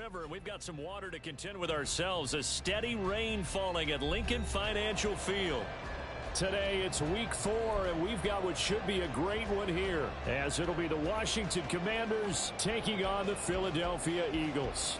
river, and we've got some water to contend with ourselves. A steady rain falling at Lincoln Financial Field. Today it's week 4, and we've got what should be a great one here, as it'll be the Washington Commanders taking on the Philadelphia Eagles.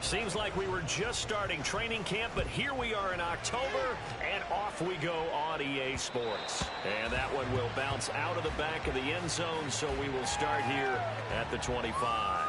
Seems like we were just starting training camp, but here we are in October, and off we go on EA Sports. And that one will bounce out of the back of the end zone, so we will start here at the 25.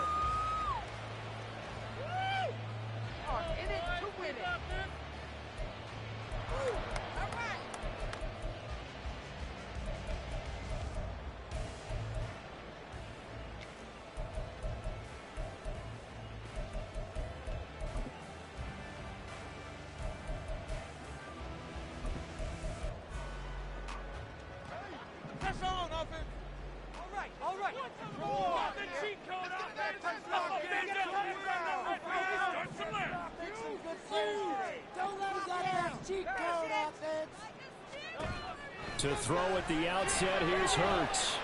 To throw at the outset, here's Hurts.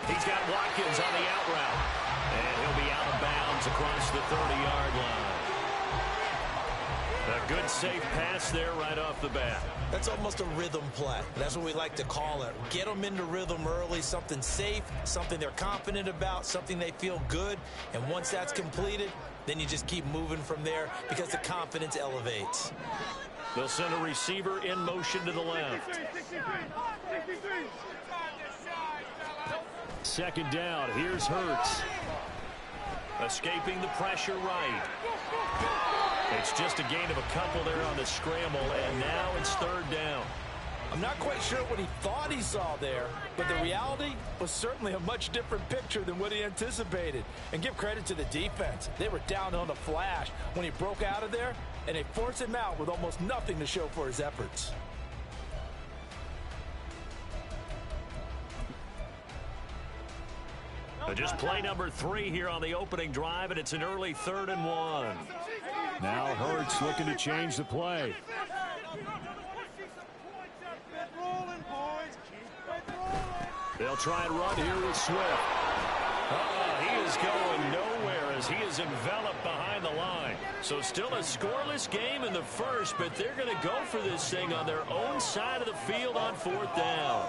He's got Watkins on the out route. And he'll be out of bounds across the 30-yard line. A good safe pass there right off the bat. That's almost a rhythm play. That's what we like to call it. Get them into rhythm early, something safe, something they're confident about, something they feel good. And once that's completed, then you just keep moving from there because the confidence elevates. They'll send a receiver in motion to the left. Second down, here's Hurts. Escaping the pressure right. It's just a gain of a couple there on the scramble, and now it's third down. I'm not quite sure what he thought he saw there, but the reality was certainly a much different picture than what he anticipated. And give credit to the defense. They were down on the flash when he broke out of there, and they forced him out with almost nothing to show for his efforts. Just play number 3 here on the opening drive, and it's an early 3rd and 1. Now Hurts looking to change the play. They'll try and run here with Swift. He is going nowhere as he is enveloped behind the line. So still a scoreless game in the first, but they're going to go for this thing on their own side of the field on 4th down.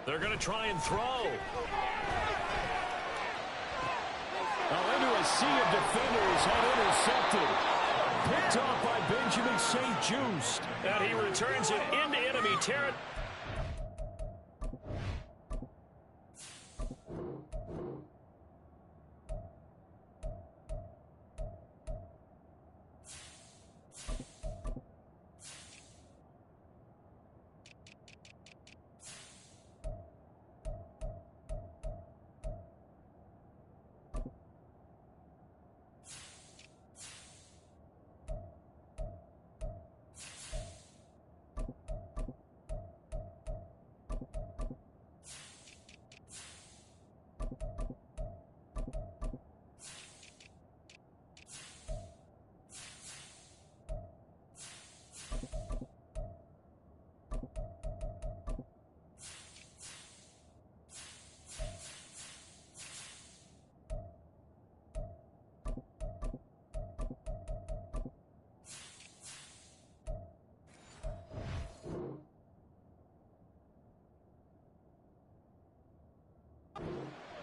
They're going to try and throw. Into a sea of defenders had intercepted. Picked off by Benjamin St. Just. And he returns it into enemy territory.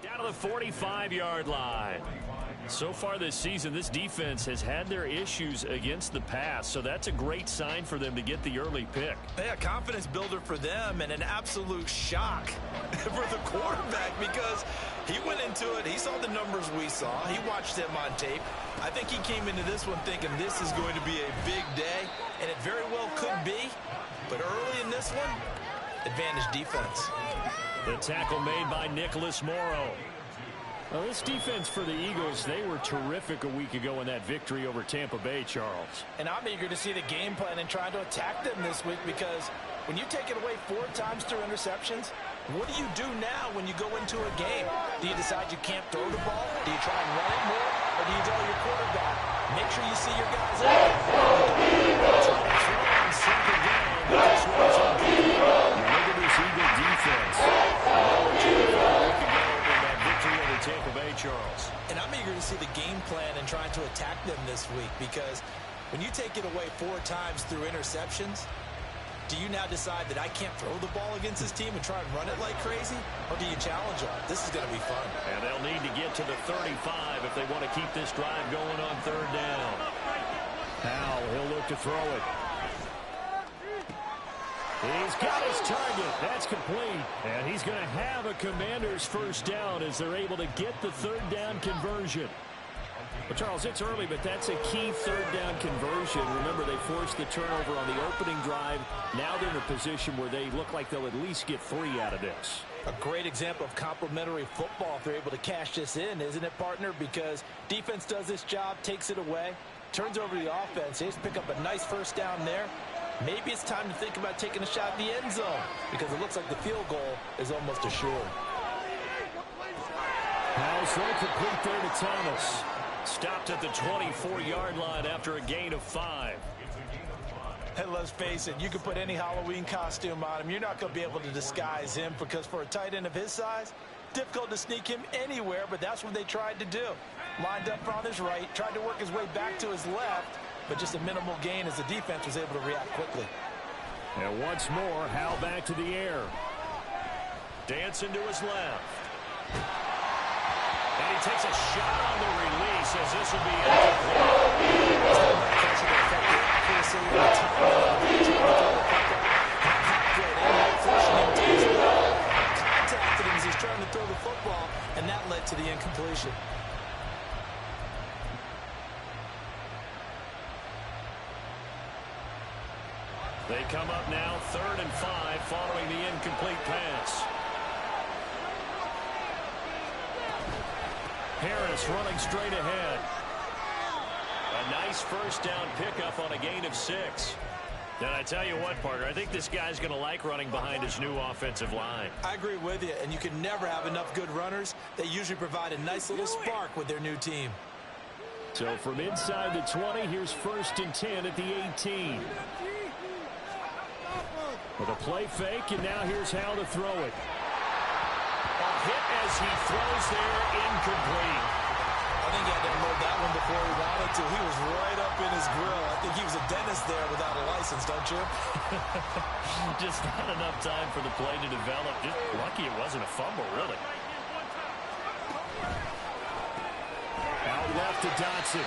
Down to the 45-yard line. So far this season, this defense has had their issues against the pass, so that's a great sign for them to get the early pick. Yeah, confidence builder for them and an absolute shock for the quarterback because he went into it. He saw the numbers we saw. He watched them on tape. I think he came into this one thinking this is going to be a big day, and it very well could be. But early in this one, advantage defense. The tackle made by Nicholas Morrow. Well, this defense for the Eagles, they were terrific a week ago in that victory over Tampa Bay, Charles. And I'm eager to see the game plan and trying to attack them this week, because when you take it away 4 times through interceptions, what do you do now when you go into a game? Do you decide you can't throw the ball? Do you try and run it more? Or do you tell your quarterback, make sure you see your guys out? You look at this Eagle defense. Tampa Bay, Charles. And I'm eager to see the game plan and trying to attack them this week, because when you take it away 4 times through interceptions, do you now decide that I can't throw the ball against this team and try and run it like crazy? Or do you challenge them? This is going to be fun. And they'll need to get to the 35 if they want to keep this drive going on 3rd down. Now he'll look to throw it. He's got his target. That's complete. And he's going to have a Commanders first down as they're able to get the 3rd down conversion. Well, Charles, it's early, but that's a key 3rd down conversion. Remember, they forced the turnover on the opening drive. Now they're in a position where they look like they'll at least get 3 out of this. A great example of complementary football if they're able to cash this in, isn't it, partner? Because defense does this job, takes it away, turns over the offense. They just pick up a nice first down there. Maybe it's time to think about taking a shot at the end zone, because it looks like the field goal is almost assured. Now throw complete there to Thomas. Stopped at the 24-yard line after a gain of 5. And let's face it, you can put any Halloween costume on him. You're not going to be able to disguise him, because for a tight end of his size, difficult to sneak him anywhere, but that's what they tried to do. Lined up on his right, tried to work his way back to his left, but just a minimal gain as the defense was able to react quickly. And once more, Hal back to the air. Dancing to his left. And he takes a shot on the release as this will be incomplete. Contacted him as he's trying to throw the football, and that led to the incompletion. They come up now 3rd and 5 following the incomplete pass. Harris running straight ahead. A nice first down pickup on a gain of 6. And I tell you what, partner, I think this guy's going to like running behind his new offensive line. I agree with you, and you can never have enough good runners. They usually provide a nice little spark with their new team. So from inside the 20, here's 1st and 10 at the 18. With a play fake, and now here's how to throw it. A hit as he throws there, incomplete. I think he had to unload that one before he wanted to. He was right up in his grill. I think he was a dentist there without a license, don't you? Just not enough time for the play to develop. Just lucky it wasn't a fumble, really. Out left to Dotson.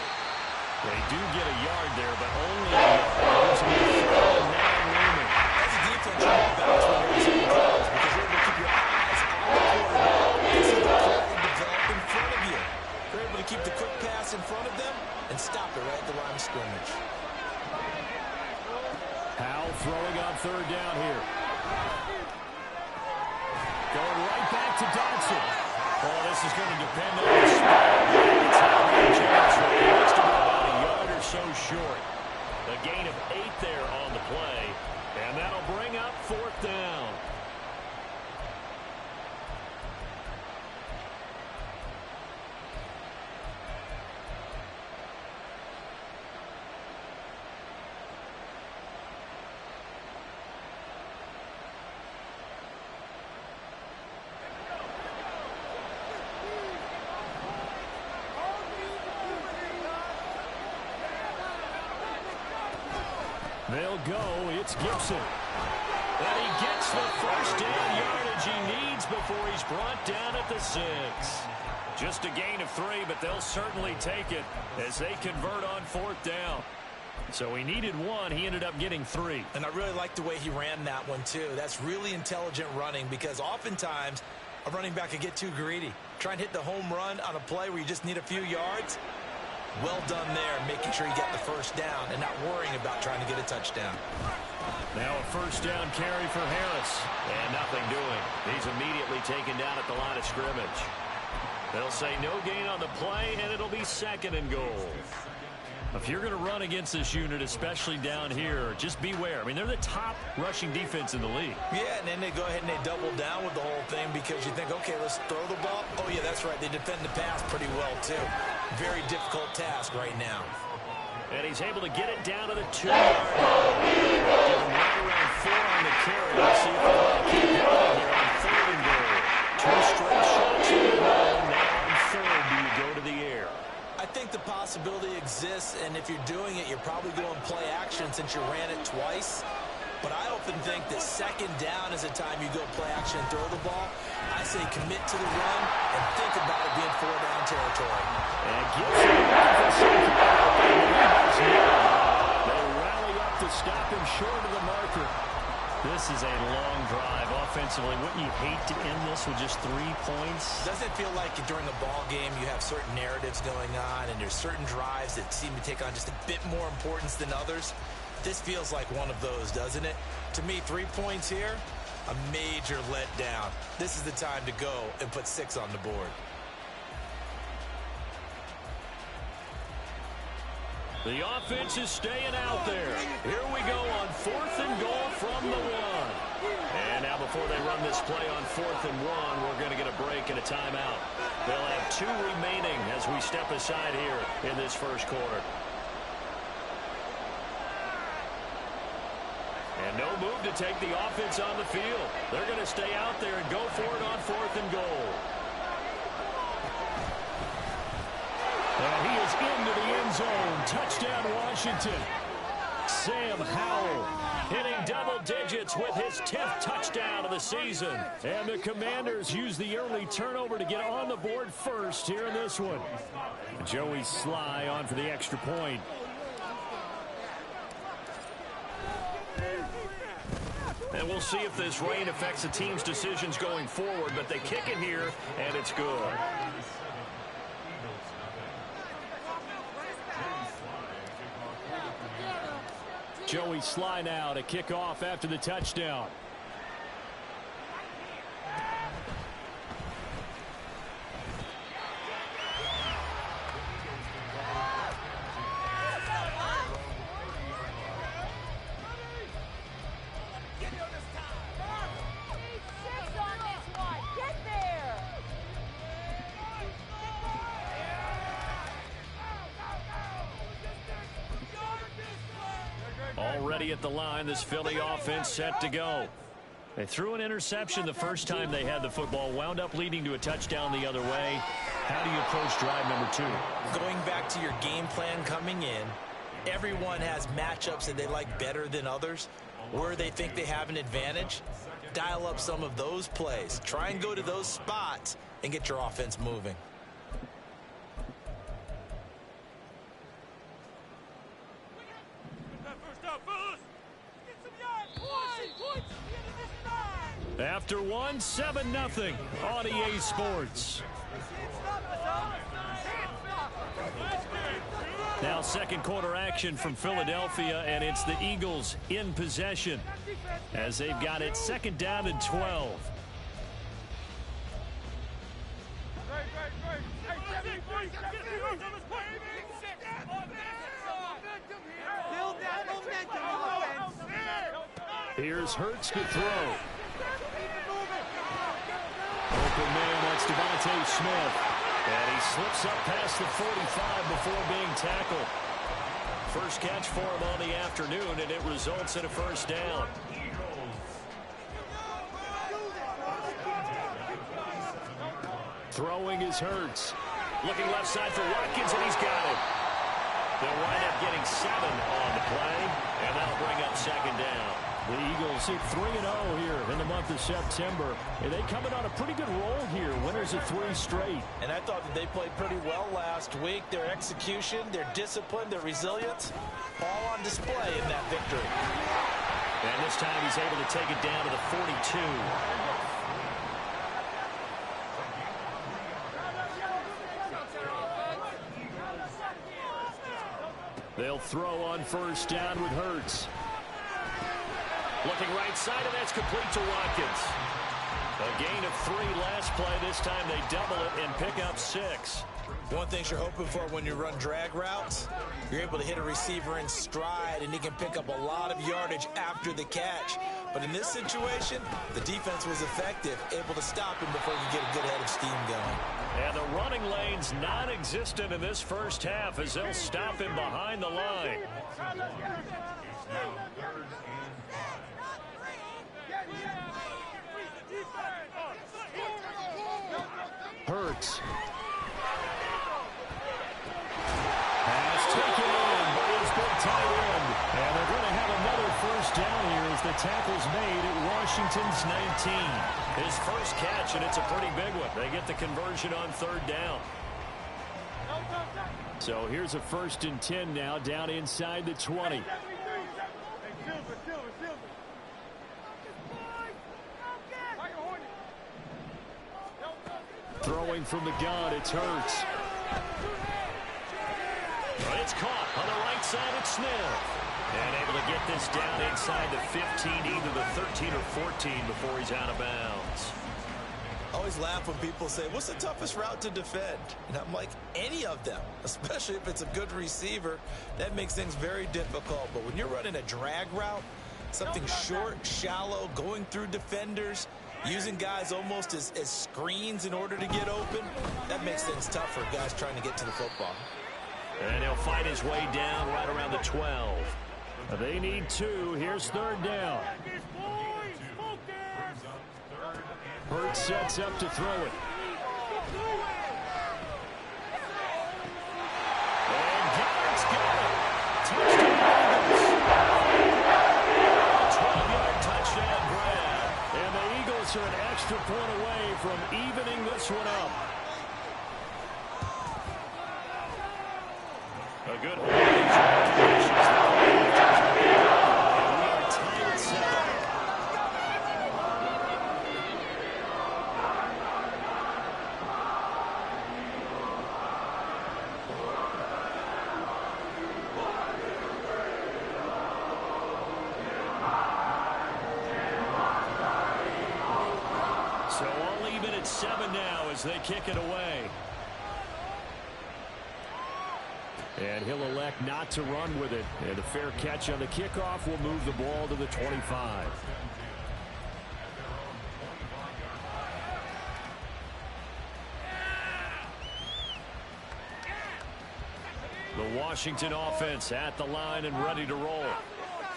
They do get a yard there, but only a yard. As a defense, you have balance when you're in certain calls, because you're able to keep your eyes on the quarterback and see the play develop in front of you. You're able to keep the quick pass in front of them and stop it right at the line of scrimmage. Howell throwing on 3rd down here. Going right back to Dotson. Oh, this is going to depend on the spot. It's not really a chance. He looks to be about a yard or so short. A gain of 8 there on the play. And that'll bring up 4th down. They'll go. It's Gibson. And he gets the first down yardage he needs before he's brought down at the 6. Just a gain of 3, but they'll certainly take it as they convert on 4th down. So he needed 1. He ended up getting 3. And I really like the way he ran that one, too. That's really intelligent running, because oftentimes a running back could get too greedy. Try and hit the home run on a play where you just need a few yards. Well done there, making sure you got the first down and not worrying about trying to get a touchdown. Now a first down carry for Harris. And nothing doing. He's immediately taken down at the line of scrimmage. They'll say no gain on the play, and it'll be 2nd and goal. If you're going to run against this unit, especially down here, just beware. I mean, they're the top rushing defense in the league. Yeah, and then they go ahead and they double down with the whole thing because you think, okay, let's throw the ball. Oh, yeah, that's right. They defend the pass pretty well, too. Very difficult task right now. And he's able to get it down to the 2-yard line. Give him right around 4 on the carry. Let's see if they want to keep going here on 3rd and goal. 2 straight shots in the goal. Now on 3rd, do you go to the air? I think the possibility exists, and if you're doing it, you're probably going play action since you ran it twice. But I often think that 2nd down is a time you go play action and throw the ball. I say commit to the run and think about it being 4-down territory. And gives him the second. They rally up to stop him short of the marker. This is a long drive offensively. Wouldn't you hate to end this with just 3 points? Doesn't it feel like during a ball game you have certain narratives going on and there's certain drives that seem to take on just a bit more importance than others? This feels like one of those, doesn't it? To me, 3 points here, a major letdown. This is the time to go and put 6 on the board. The offense is staying out there. Here we go on 4th and goal from the 1. And now before they run this play on 4th and 1, we're going to get a break and a timeout. They'll have 2 remaining as we step aside here in this first quarter. And no move to take the offense on the field. They're going to stay out there and go for it on 4th and goal. And he is into the end zone. Touchdown, Washington. Sam Howell hitting double digits with his 10th touchdown of the season. And the Commanders use the early turnover to get on the board first here in this one. Joey Sly on for the extra point. And we'll see if this rain affects the team's decisions going forward, but they kick it here, and it's good. Joey Sly now to kick off after the touchdown. Already at the line, this Philly offense set to go. They threw an interception the first time they had the football, wound up leading to a touchdown the other way. How do you approach drive number 2? Going back to your game plan coming in, everyone has matchups that they like better than others. Where they think they have an advantage, dial up some of those plays. Try and go to those spots and get your offense moving. After 1, 7-0 on EA Sports. Now second quarter action from Philadelphia, and it's the Eagles in possession as they've got it 2nd down and 12. Here's Hurts to throw. Open man, that's Devontae Smith. And he slips up past the 45 before being tackled. First catch for him on the afternoon, and it results in a first down. Throwing is Hurts. Looking left side for Watkins, and he's got it. They'll wind up getting 7 on the play, and that'll bring up 2nd down. The Eagles hit 3-0 here in the month of September. And they coming on a pretty good roll here. Winners of 3 straight. And I thought that they played pretty well last week. Their execution, their discipline, their resilience, all on display in that victory. And this time he's able to take it down to the 42. They'll throw on first down with Hurts. Looking right side, and that's complete to Watkins. A gain of 3 last play. This time they double it and pick up 6. One thing you're hoping for when you run drag routes, you're able to hit a receiver in stride, and he can pick up a lot of yardage after the catch. But in this situation, the defense was effective, able to stop him before you get a good head of steam going. And the running lane's non-existent in this first half as they'll stop him behind the line. Hurts. Pass taken in by his big tight end. And they're going to have another first down here as the tackle's made at Washington's 19. His first catch, and it's a pretty big one. They get the conversion on third down. So here's a 1st and 10 now, down inside the 20. Throwing from the gun, it's Hurts. Well, it's caught on the right side at Smith. And able to get this down inside the 15, either the 13 or 14 before he's out of bounds. I always laugh when people say, what's the toughest route to defend? And I'm like, any of them, especially if it's a good receiver. That makes things very difficult. But when you're running a drag route, something short, shallow, going through defenders, using guys almost as screens in order to get open, that makes things tough for guys trying to get to the football. And he'll fight his way down right around the 12. They need 2. Here's third down. Hurts sets up to throw it. And Garrett's got it. Touchdown Eagles. 12-yard touchdown grab. And the Eagles are an extra point away from evening this one up. A good hold. So all even at 7 now as they kick it away. And he'll elect not to run with it. And a fair catch on the kickoff will move the ball to the 25. The Washington offense at the line and ready to roll.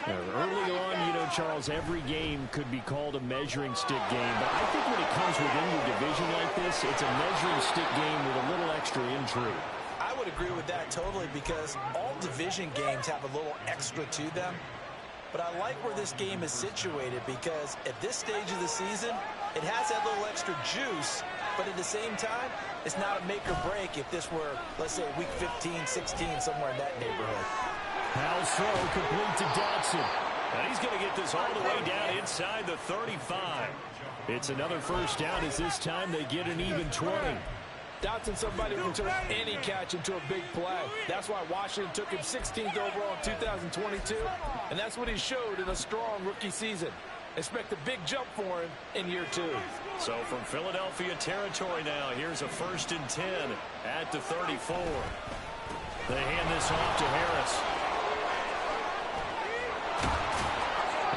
Early on, you know, Charles, every game could be called a measuring stick game. But I think when it comes within your division like this, it's a measuring stick game with a little extra intrigue. I would agree with that totally because all division games have a little extra to them. But I like where this game is situated because at this stage of the season, it has that little extra juice. But at the same time, it's not a make or break if this were, let's say, week 15, 16, somewhere in that neighborhood. Powell's throw complete to Dotson. And he's going to get this all the way down inside the 35. It's another first down as this time they get an even 20. Dotson, somebody who can turn any catch into a big play. That's why Washington took him 16th overall in 2022, and that's what he showed in a strong rookie season. Expect a big jump for him in year 2. So from Philadelphia territory now, here's a 1st and 10 at the 34. They hand this off to Harris.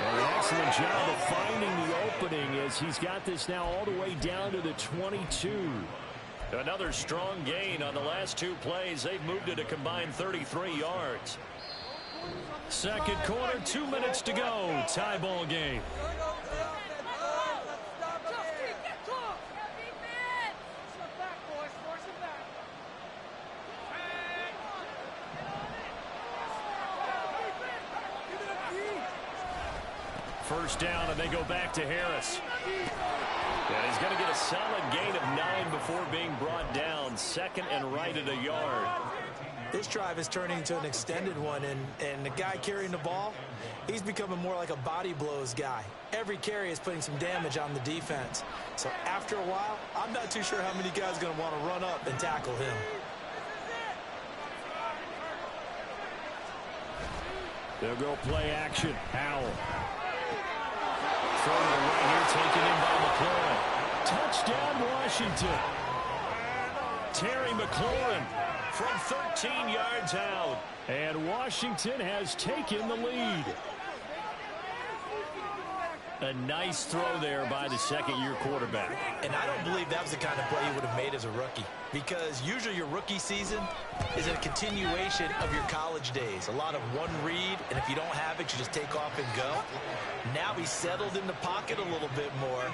And an excellent job of finding the opening as he's got this now all the way down to the 22. Another strong gain on the last 2 plays. They've moved it a combined 33 yards. Second quarter, 2 minutes to go. Tie ball game. First down, and they go back to Harris. And he's going to get a solid gain of 9 before being brought down. 2nd and right at a yard. This drive is turning into an extended one, and the guy carrying the ball, he's becoming more like a body blows guy. Every carry is putting some damage on the defense. So after a while, I'm not too sure how many guys are going to want to run up and tackle him. They'll go play action. Howell. Throw to the right here, taken in by McLaurin. Touchdown, Washington. Terry McLaurin from 13 yards out. And Washington has taken the lead. A nice throw there by the second-year quarterback. And I don't believe that was the kind of play he would have made as a rookie, because usually your rookie season is a continuation of your college days. A lot of one read, and if you don't have it, you just take off and go. Now he's settled in the pocket a little bit more,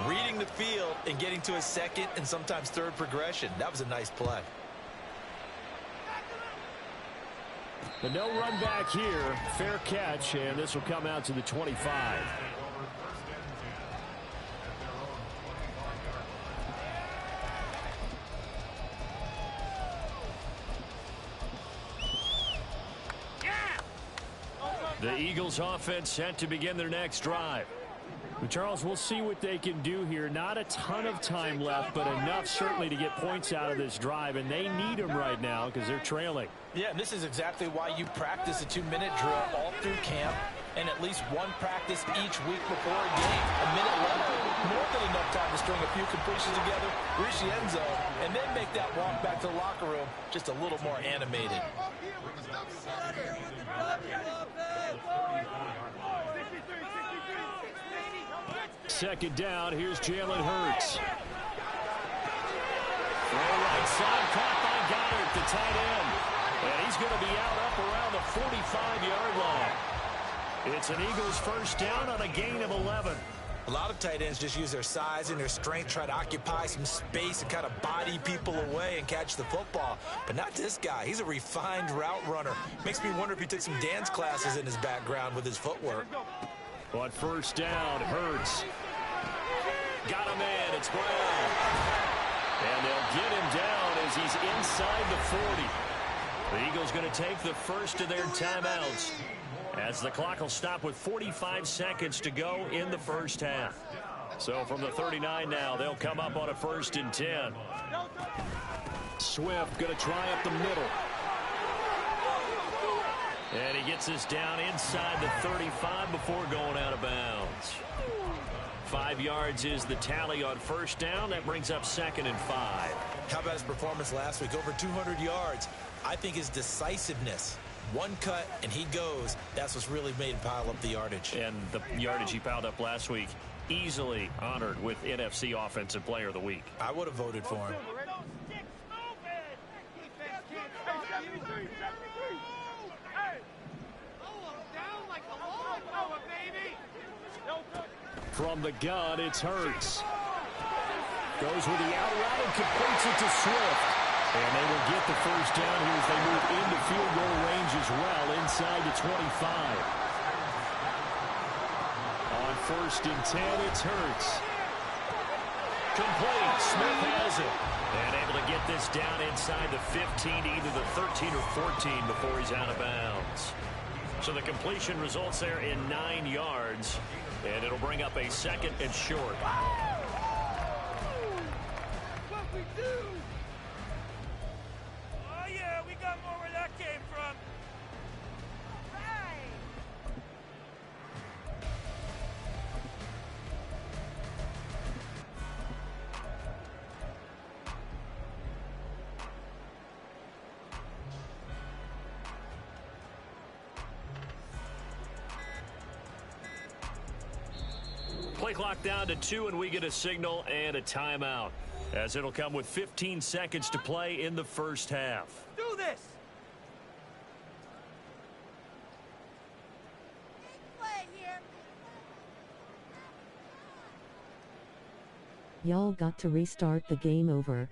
reading the field and getting to his second and sometimes third progression. That was a nice play. But no run back here. Fair catch, and this will come out to the 25. The Eagles offense set to begin their next drive. But Charles, we'll see what they can do here. Not a ton of time left, but enough certainly to get points out of this drive, and they need them right now because they're trailing. Yeah, and this is exactly why you practice a 2-minute drill all through camp and at least one practice each week before a game. A minute left, more than enough time to string a few completions together, reach the end zone, and then make that walk back to the locker room just a little more animated. Second down, here's Jalen Hurts. Throw right side, caught by Goddard, the tight end. And he's going to be out up around the 45-yard line. It's an Eagles first down on a gain of 11. A lot of tight ends just use their size and their strength, try to occupy some space and kind of body people away and catch the football. But not this guy. He's a refined route runner. Makes me wonder if he took some dance classes in his background with his footwork. On first down, Hurts. Got him in. It's Brown. And they'll get him down as he's inside the 40. The Eagles going to take the first of their timeouts as the clock will stop with 45 seconds to go in the first half. So from the 39 now, they'll come up on a 1st and 10. Swift going to try up the middle. And he gets us down inside the 35 before going out of bounds. 5 yards is the tally on first down. That brings up 2nd and 5. How about his performance last week? Over 200 yards. I think his decisiveness. One cut, and he goes. That's what's really made him pile up the yardage. And the yardage he piled up last week, easily honored with NFC Offensive Player of the Week. I would have voted for him. From the gun, it's Hurts. Goes with the out route and completes it to Swift. And they will get the first down here as they move into field goal range as well, inside the 25. On 1st and 10, it's Hurts. Complete. Smith has it. And able to get this down inside the 15 to either the 13 or 14 before he's out of bounds. So the completion results there in 9 yards. And it'll bring up a 2nd and short. What we do? Oh, yeah, we got more where that came from. Right. Play clock down to 2, and we get a signal and a timeout, as it'll come with 15 seconds to play in the first half. Do this. Y'all got to restart the game over.